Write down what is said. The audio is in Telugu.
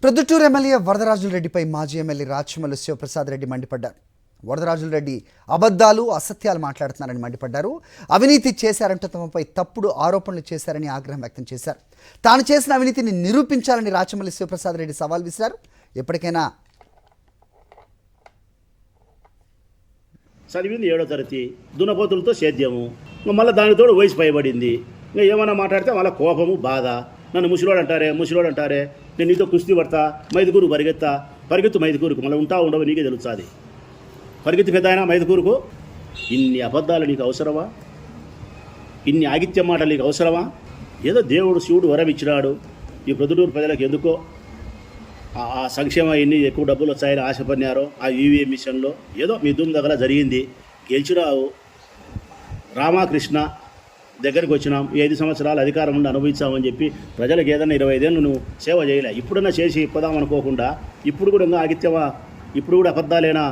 ప్రొద్దుటూరు ఎమ్మెల్యే వరదరాజులరెడ్డిపై మాజీ ఎమ్మెల్యే రాచమల్లు శివప్రసాద్ రెడ్డి మండిపడ్డారు. వరదరాజులరెడ్డి అబద్ధాలు, అసత్యాలు మాట్లాడుతున్నారని మండిపడ్డారు. అవినీతి చేశారంటూ తమపై తప్పుడు ఆరోపణలు చేశారని ఆగ్రహం వ్యక్తం చేశారు. తాను చేసిన అవినీతిని నిరూపించాలని రాచమల్లు శివప్రసాద్ రెడ్డి సవాల్ విసిరారు. ఎప్పటికైనా చదివింది 7వ తరగతి, దున్నపోతులతో సేద్యము, మళ్ళీ దానితో వయసు పైబడింది. ఇంకా ఏమైనా మాట్లాడితే మళ్ళీ కోపము, బాధ. నన్ను ముసిలోడు అంటారే, నేను నీతో కుస్తీ పడతా, మైదుకూరు పరిగెత్తు మైదుకూరుకు, మళ్ళీ ఉండవు నీకే తెలుస్తుంది. పరిగెత్తి పెద్ద ఆయన మైదుకూరుకు. ఇన్ని అబద్ధాలు నీకు అవసరమా? ఇన్ని ఆగిత్య మాటలు నీకు అవసరమా? ఏదో దేవుడు శివుడు వరం ఇచ్చినాడు ఈ ప్రొద్దుటూరు ప్రజలకు. ఎందుకో ఆ సంక్షేమ ఎన్ని ఎక్కువ డబ్బులు వచ్చాయని ఆశపడినారో ఆ ఈవీఎం మిషన్లో ఏదో మీ దుమ్ దగ్గర జరిగింది. గెలిచినావు. రామకృష్ణ దగ్గరికి వచ్చినాం, 5 సంవత్సరాలు అధికారం ఉండి అనుభవించామని చెప్పి ప్రజలకు ఏదైనా 25 ఏళ్ళు నువ్వు సేవ చేయలే. ఇప్పుడన్నా చేసి ఇప్పదాం అనుకోకుండా ఇప్పుడు కూడా ఇంకా ఆగిత్యమా, ఇప్పుడు కూడా అబద్ధాలేనా